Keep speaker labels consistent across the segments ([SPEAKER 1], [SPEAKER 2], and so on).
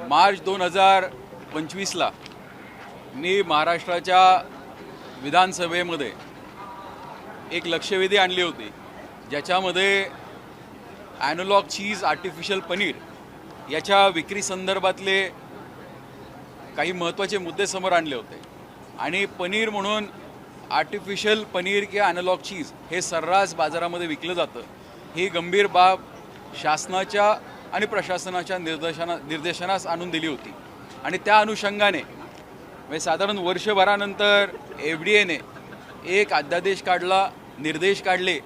[SPEAKER 1] मार्च 2025ला मी महाराष्ट्राच्या विधानसभेमध्ये एक लक्षवेधी आणली होती, ज्याच्यामध्ये ॲनोलॉग चीज आर्टिफिशियल पनीर याच्या विक्री संदर्भातले काही महत्त्वाचे मुद्दे समोर आणले होते. आणि पनीर म्हणून आर्टिफिशियल पनीर किंवा ॲनोलॉग चीज हे सर्रास बाजारामध्ये विकलं जातं, ही गंभीर बाब शासनाच्या आणि प्रशासनाच्या निर्देशनास आणून दिली होती. आणि त्या अनुषंगाने म्हणजे साधारण वर्षभरानंतर FDA ने एक अध्यादेश काढला, निर्देश काढले,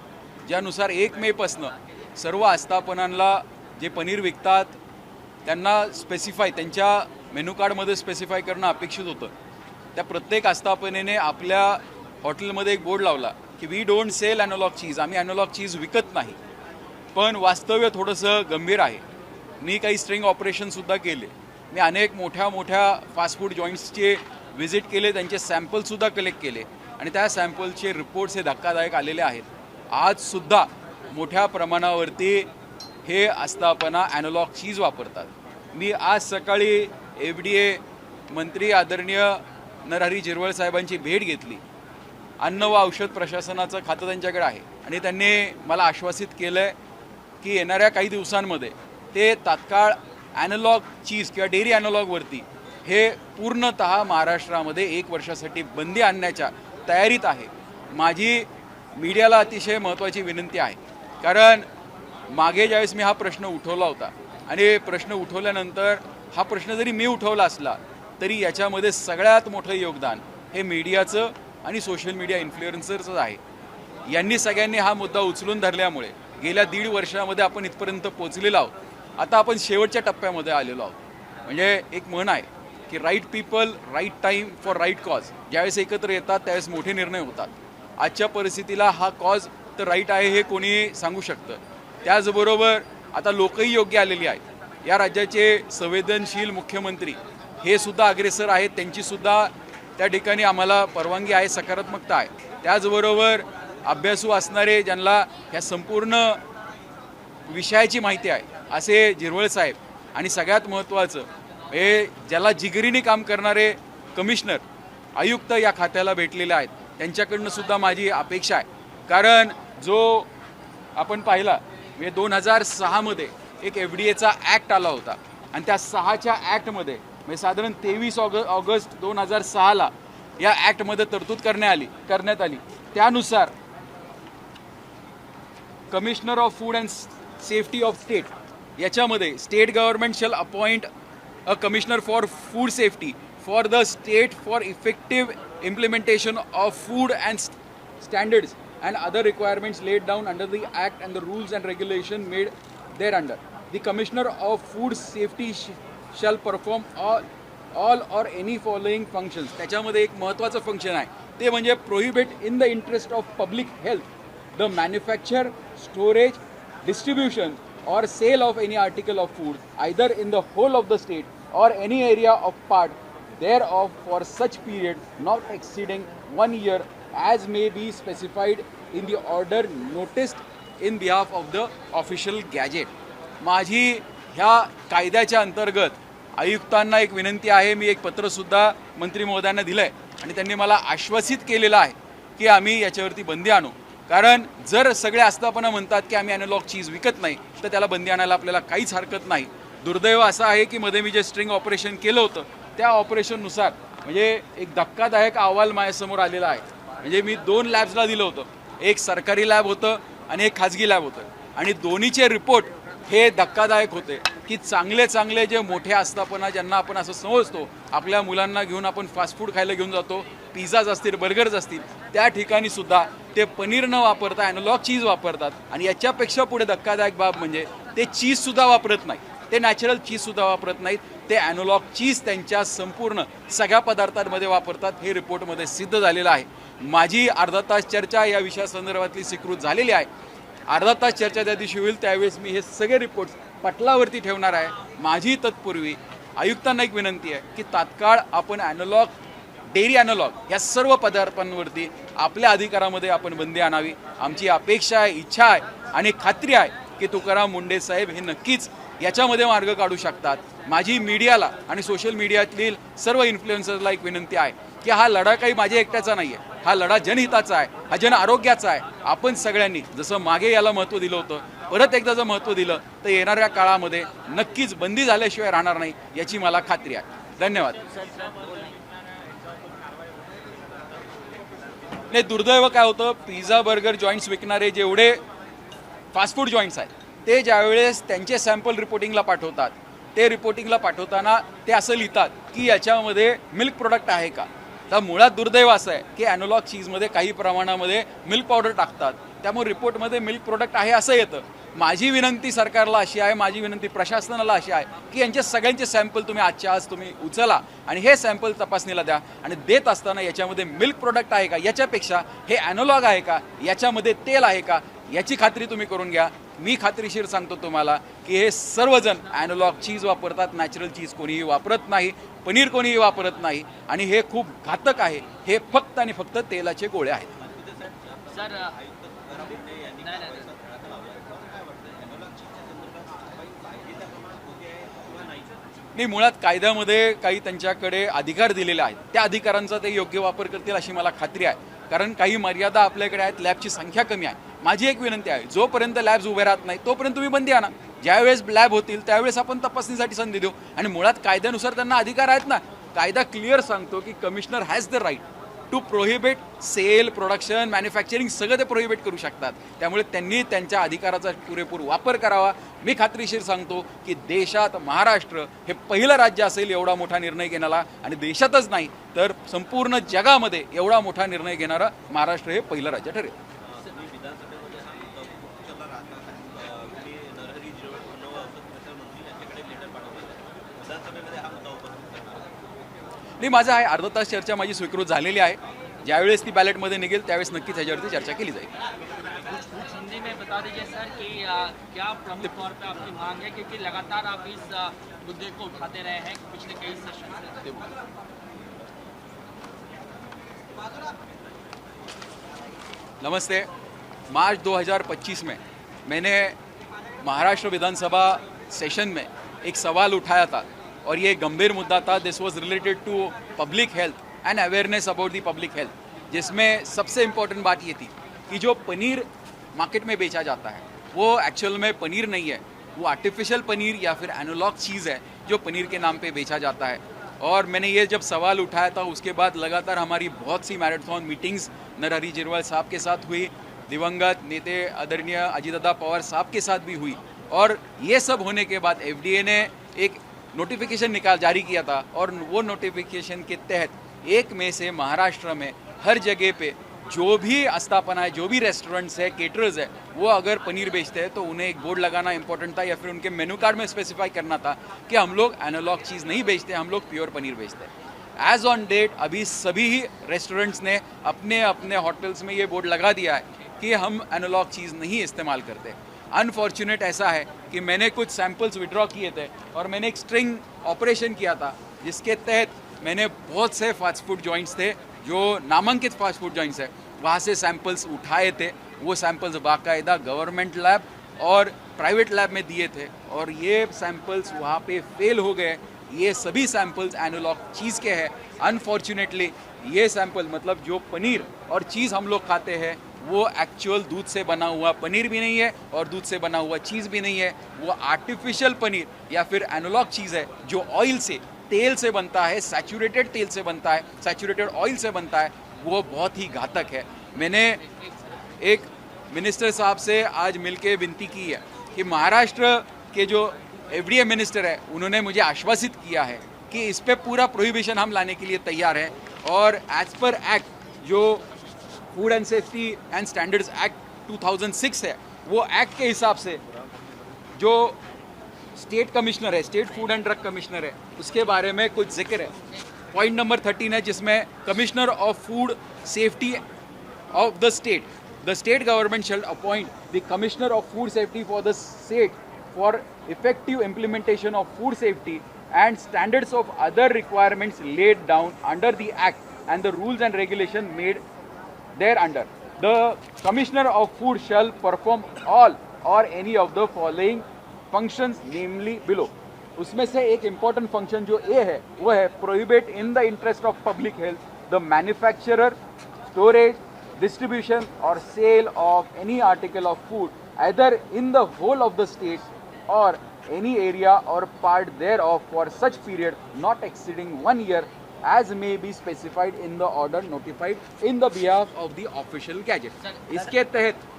[SPEAKER 1] ज्यानुसार 1 मेपासनं सर्व आस्थापनांना जे पनीर विकतात त्यांना स्पेसिफाय त्यांच्या मेनू कार्डमध्ये स्पेसिफाय करणं अपेक्षित होतं. त्या प्रत्येक आस्थापनेने आपल्या हॉटेलमध्ये एक बोर्ड लावला की वी डोंट सेल ॲनोलॉग चीज, आम्ही ॲनोलॉग चीज विकत नाही. पण वास्तव्य थोडंसं गंभीर आहे. मी काही स्ट्रिंग ऑपरेशनसुद्धा केले. मी अनेक मोठ्या फास्ट फूड जॉईंट्सचे व्हिजिट केले, त्यांचे सॅम्पलसुद्धा कलेक्ट केले आणि त्या सॅम्पलचे रिपोर्ट्स हे धक्कादायक आलेले आहेत. आजसुद्धा मोठ्या प्रमाणावरती हे आस्थापना ॲनोलॉग चीज वापरतात. मी आज सकाळी FDA मंत्री आदरणीय नरहरी झिरवळ साहेबांची भेट घेतली. अन्न व औषध प्रशासनाचं खातं त्यांच्याकडे आहे आणि त्यांनी मला आश्वासित केलं आहे की येणाऱ्या काही दिवसांमध्ये ते तात्काळ ॲनोलॉग चीज किंवा डेअरी ॲनोलॉगवरती हे पूर्णतः महाराष्ट्रामध्ये 1 वर्षासाठी बंदी आणण्याच्या तयारीत आहे. माझी मीडियाला अतिशय महत्त्वाची विनंती आहे, कारण मागे ज्यावेळेस मी हा प्रश्न उठवला होता आणि प्रश्न उठवल्यानंतर हा प्रश्न जरी मी उठवला असला तरी याच्यामध्ये सगळ्यात मोठं योगदान हे मीडियाचं आणि सोशल मीडिया इन्फ्लुएन्सरचं आहे. यांनी सगळ्यांनी हा मुद्दा उचलून धरल्यामुळे गेल्या 1.5 वर्षामध्ये आपण इथपर्यंत पोचलेलो आहोत. आता आपण शेवटच्या टप्प्यामध्ये आलेलो आहोत. म्हणजे एक म्हण आहे की right people right time for right cause. ज्यावेळेस एकत्र येतात त्यावेळेस मोठे निर्णय होतात. आजच्या परिस्थितीला हा कॉज तर राईट आहे हे कोणी सांगू शकतं. त्याचबरोबर आता लोकही योग्य आलेली आहेत. या राज्याचे संवेदनशील मुख्यमंत्री हे सुद्धा अग्रेसर आहेत. त्यांचीसुद्धा त्या ठिकाणी आम्हाला परवानगी आहे, सकारात्मकता आहे. त्याचबरोबर अभ्यासू असणारे ज्यांना ह्या संपूर्ण विषयाची माहिती आहे असे झिरवळ साहेब आणि सगळ्यात महत्त्वाचं हे ज्याला जिगरीने काम करणारे कमिशनर आयुक्त या खात्याला भेटलेले आहेत. त्यांच्याकडनं सुद्धा माझी अपेक्षा आहे, कारण जो आपण पाहिला म्हणजे 2006मध्ये एक FDAचा ॲक्ट आला होता आणि त्या 6च्या ॲक्टमध्ये म्हणजे साधारण 23 ऑगस्ट 2006ला या ॲक्टमध्ये तरतूद करण्यात आली. त्यानुसार commissioner of food and safety of state याच्यामध्ये state government shall appoint a commissioner for food safety for the state for effective implementation of food and standards and other requirements laid down under the act and the rules and regulation made thereunder. The commissioner of food safety shall perform all or any following functions. त्याच्यामध्ये एक महत्त्वाचं function आहे, ते म्हणजे prohibit in the interest of public health the manufacture, storage, distribution or sale of any article of food either in the whole of the state or any area of part thereof for such period not exceeding 1 year as may be specified in the order noticed in behalf of the official gazette. माझी ह्या कायद्याच्या अंतर्गत आयुक्तांना एक विनंती आहे. मी एक पत्रसुद्धा मंत्री महोदयांना दिलं आहे आणि त्यांनी मला आश्वासित केलेलं आहे की आम्ही याच्यावरती बंदी आणू. कारण जर सगळे आस्थापना म्हणतात की आम्ही ॲनोलॉग चीज विकत नाही तर त्याला बंदी आणायला आपल्याला काहीच हरकत नाही. दुर्दैव असं आहे की मध्ये मी जे स्ट्रिंग ऑपरेशन केलं होतं त्या ऑपरेशननुसार म्हणजे एक धक्कादायक अहवाल माझ्यासमोर आलेला आहे. म्हणजे मी 2 लॅब्सला दिलं होतं, एक सरकारी लॅब होतं आणि एक खाजगी लॅब होतं आणि दोन्हीचे रिपोर्ट हे धक्कादायक होते की चांगले जे मोठे आस्थापना ज्यांना आपण असं समजतो आपल्या मुलांना घेऊन आपण फास्ट फूड खायला घेऊन जातो, पिझ्झाज असतील, बर्गर्स असतील, त्या ठिकाणी सुद्धा ते पनीर न वापरता ॲनोलॉग चीज वापरतात. आणि याच्यापेक्षा पुढे धक्कादायक बाब म्हणजे ते चीजसुद्धा वापरत नाही, ते नॅचरल चीजसुद्धा वापरत नाहीत, ते ॲनोलॉग चीज त्यांच्या संपूर्ण सगळ्या पदार्थांमध्ये वापरतात. हे रिपोर्टमध्ये सिद्ध झालेलं आहे. माझी अर्धा तास चर्चा या विषयासंदर्भातली स्वीकृत झालेली आहे. अर्धा तास चर्चा त्या दिवशी होईल त्यावेळेस मी हे सगळे रिपोर्ट्स पटलावरती ठेवणार आहे. माझी तत्पूर्वी आयुक्तांना एक विनंती आहे की तात्काळ आपण ॲनोलॉग, डेअरी ॲनोलॉग या सर्व पदार्थांवरती आपल्या अधिकारामध्ये आपण बंदी आणावी. आमची अपेक्षा आहे, इच्छा आहे आणि खात्री आहे की तुकाराम मुंडे साहेब हे नक्कीच याच्यामध्ये मार्ग काढू शकतात. माझी मीडियाला आणि सोशल मीडियातील सर्व इन्फ्लुएन्सर्सला एक विनंती आहे की हा लढा काही माझ्या एकट्याचा नाही आहे, हा लढा जनहिताचा आहे, हा जन आरोग्याचा आहे. आपण सगळ्यांनी जसं मागे याला महत्त्व दिलं होतं, परत एकदा जर महत्त्व दिलं तर येणाऱ्या काळामध्ये नक्कीच बंदी झाल्याशिवाय राहणार नाही याची मला खात्री आहे. धन्यवाद. नाही, दुर्दैव काय होतं, पिझ्झा बर्गर जॉईंट्स विकणारे जेवढे फास्ट फूड जॉईंट्स आहेत ते ज्यावेळेस त्यांचे सॅम्पल रिपोर्टिंगला पाठवतात, ते रिपोर्टिंगला पाठवताना ते असं लिहितात की याच्यामध्ये मिल्क प्रोडक्ट आहे का. तर मुळात दुर्दैव असं आहे की ॲनोलॉग चीजमध्ये काही प्रमाणामध्ये मिल्क पावडर टाकतात, त्यामुळे रिपोर्टमध्ये मिल्क प्रोडक्ट आहे असं येतं. माझी विनंती सरकारला अशी आहे, माझी विनंती प्रशासनाला अशी आहे की यांचे सगळ्यांचे सॅम्पल तुम्ही आजच्या आज तुम्ही उचला आणि हे सॅम्पल तपासणीला द्या आणि देत असताना याच्यामध्ये मिल्क प्रोडक्ट आहे का, याच्यापेक्षा हे ॲनोलॉग आहे का, याच्यामध्ये तेल आहे का, याची खात्री तुम्ही करून घ्या. मी खात्रीशीर सांगतो तुम्हाला की हे सर्वजण ॲनोलॉग चीज वापरतात, नॅचरल चीज कोणीही वापरत नाही, पनीर कोणीही वापरत नाही आणि हे खूप घातक आहे. हे फक्त आणि फक्त तेलाचे गोळे आहेत. नाही, मुळात कायद्यामध्ये काही त्यांच्याकडे अधिकार दिलेले आहेत, त्या अधिकारांचा ते योग्य वापर करतील अशी मला खात्री आहे. कारण काही मर्यादा आपल्याकडे आहेत, लॅबची संख्या कमी आहे. माझी एक विनंती आहे, जोपर्यंत लॅब्स उभे राहत नाही तोपर्यंत तुम्ही बंदी आणा. ज्यावेळेस लॅब होतील त्यावेळेस आपण तपासणीसाठी संधी देऊ. आणि मुळात कायद्यानुसार त्यांना अधिकार आहेत ना. कायदा क्लिअर सांगतो की commissioner has the right to prohibit sale, production, manufacturing सगळं ते प्रोहिबिट करू शकतात. त्यामुळे त्यांनी त्यांच्या अधिकाराचा पुरेपूर वापर करावा. मी खात्रीशीर सांगतो की देशात महाराष्ट्र हे पहिलं राज्य असेल एवढा मोठा निर्णय घेणारा, आणि देशातच नाही तर संपूर्ण जगामध्ये एवढा मोठा निर्णय घेणारं महाराष्ट्र हे पहिलं राज्य ठरेल. नाही, माझा आहे अर्धा तास चर्चा माझी स्वीकृत झालेली आहे. ज्यावेळेस ती बॅलेटमध्ये निघेल त्यावेळेस नक्कीच ह्याच्यावरती चर्चा केली जाईल.
[SPEAKER 2] हिंदी में बता दीजिए सर कि क्या प्रमुख तौर पे आपकी मांग है, क्योंकि लगातार आप इस मुद्दे को उठाते रहे हैं पिछले कई सेशन से.
[SPEAKER 1] नमस्ते. मार्च 2025 में मैंने महाराष्ट्र विधानसभा सेशन में एक सवाल उठाया था और ये गंभीर मुद्दा था. This was related to public health and awareness about the public health, जिसमें सबसे इम्पोर्टेंट बात ये थी कि जो पनीर मार्केट में बेचा जाता है वो एक्चुअल में पनीर नहीं है, वो आर्टिफिशियल पनीर या फिर एनालॉग चीज़ है जो पनीर के नाम पे बेचा जाता है. और मैंने ये जब सवाल उठाया था उसके बाद लगातार हमारी बहुत सी मैराथन मीटिंग्स नरहरी झिरवाल साहब के साथ हुई, दिवंगत नेते आदरणीय अजीतदादा पवार साहब के साथ भी हुई. और ये सब होने के बाद FDA ने एक नोटिफिकेशन जारी किया था और वो नोटिफिकेशन के तहत 1 मई से महाराष्ट्र में हर जगह पे जो भी आस्थापना है, जो भी रेस्टोरेंट्स है, केटरर्स है, वो अगर पनीर बेचते हैं तो उन्हें एक बोर्ड लगाना इंपॉर्टेंट था या फिर उनके मेनू कार्ड में स्पेसिफाई करना था कि हम लोग एनालॉग चीज़ नहीं बेचते, हम लोग प्योर पनीर बेचते हैं. एज ऑन डेट अभी सभी ही रेस्टोरेंट्स ने अपने अपने होटल्स में ये बोर्ड लगा दिया है कि हम एनालॉग चीज़ नहीं इस्तेमाल करते. अनफॉर्चुनेट ऐसा है कि मैंने कुछ सैम्पल्स विड्रॉ किए थे और मैंने एक स्ट्रिंग ऑपरेशन किया था जिसके तहत मैंने बहुत से फास्ट फूड जॉइंट्स थे जो नामांकित फास्ट फूड जॉइंट्स है वहाँ से सैम्पल्स उठाए थे. वो सैम्पल्स बाकायदा गवर्नमेंट लैब और प्राइवेट लैब में दिए थे और ये सैम्पल्स वहाँ पे फेल हो गए. ये सभी सैम्पल्स एनालॉग चीज़ के हैं. अनफॉर्चुनेटली ये सैम्पल मतलब जो पनीर और चीज़ हम लोग खाते हैं वो एक्चुअल दूध से बना हुआ पनीर भी नहीं है और दूध से बना हुआ चीज़ भी नहीं है. वो आर्टिफिशियल पनीर या फिर एनालॉग चीज़ है जो ऑयल से, तेल से बनता है, सैचुरेटेड तेल से बनता है, सैचुरेटेड ऑयल से बनता है. वो बहुत ही घातक है. मैंने एक मिनिस्टर साहब से आज मिलके विनती की है कि महाराष्ट्र के जो FDA मिनिस्टर है उन्होंने मुझे आश्वासित किया है कि इस पे पूरा प्रोहिबिशन हम लाने के लिए तैयार हैं. और एज पर एक्ट जो food end safety end standards act 2006 है, वो एक्ट के हिसाब से जो स्टेट कमिश्नर है, state food end drug commissioner है, उसके बारे में कुछ जिक्र है. पॉइंट नंबर 13 है जिसमें commissioner of food safety of the state government shall appoint the commissioner of food safety for the state for effective implementation of food safety and standards of other requirements laid down under the act and the rules and regulation made thereunder. The Commissioner of Food shall perform all or any of the following functions namely below. उसमें से एक important function जो A है वो है prohibit in the interest of public health the manufacturer, storage, distribution or sale of any article of food either in the whole of the state or any area or part thereof for such period not exceeding 1 year as may be specified in the order notified in the behalf of the official gazette.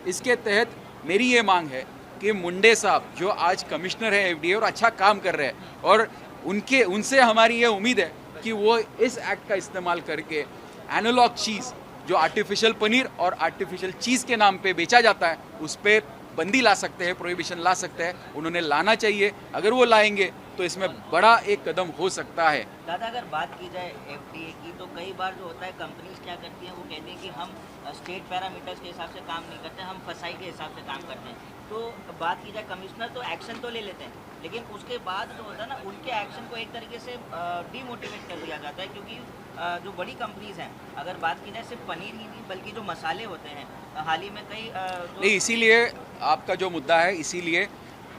[SPEAKER 1] इसके तहत मेरी ये मांग है कि मुंडे साहब जो आज commissioner है FDA और अच्छा काम कर रहे हैं और उनसे हमारी ये उम्मीद है कि वो इस एक्ट का इस्तेमाल करके एनालॉग चीज़ जो आर्टिफिशियल पनीर और आर्टिफिशियल चीज़ के नाम पे बेचा जाता है उस पर बंदी ला सकते हैं, प्रोहिबिशन ला सकते हैं. उन्होंने लाना चाहिए. अगर वो लाएंगे तो इसमें बड़ा एक कदम हो सकता है.
[SPEAKER 3] दादा अगर बात की जाए एफडीए की तो कई बार जो होता है कंपनीज क्या करती हैं वो कहती हैं कि हम स्टेट पैरामीटर्स के हिसाब से काम नहीं करते, हम फसाई के हिसाब से काम करते हैं. तो बात की जाए कमिश्नर तो एक्शन तो ले लेते हैं लेकिन उसके बाद जो होता है ना उनके एक्शन को एक तरीके से डीमोटिवेट कर दिया जाता है क्योंकि जो बड़ी कंपनीज हैं अगर बात की जाए सिर्फ पनीर ही नहीं बल्कि जो मसाले होते हैं हाल ही में कई
[SPEAKER 1] नहीं, इसीलिए आपका जो मुद्दा है इसीलिए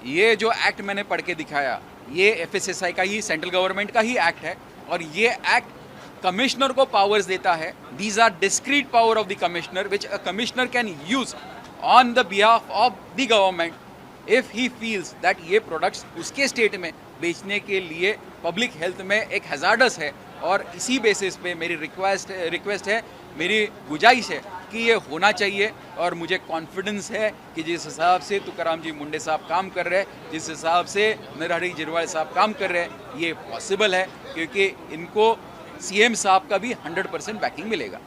[SPEAKER 1] ये जो एक्ट मैंने पढ़ के दिखाया ये एफएसएसआई का ही सेंट्रल गवर्नमेंट का ही एक्ट है और ये एक्ट कमिश्नर को पावर्स देता है. These are discrete power of the commissioner which a commissioner can use on the behalf of the government if he feels that ये प्रोडक्ट्स उसके स्टेट में बेचने के लिए पब्लिक हेल्थ में एक हैजार्डस है. और इसी बेसिस पे मेरी रिक्वेस्ट है, मेरी गुजारिश है कि ये होना चाहिए. और मुझे कॉन्फिडेंस है कि जिस हिसाब से तुकाराम जी मुंडे साहब काम कर रहे हैं, जिस हिसाब से नरहरि झिरवाल साहब काम कर रहे हैं, ये पॉसिबल है क्योंकि इनको सीएम साहब का भी 100% बैकिंग मिलेगा.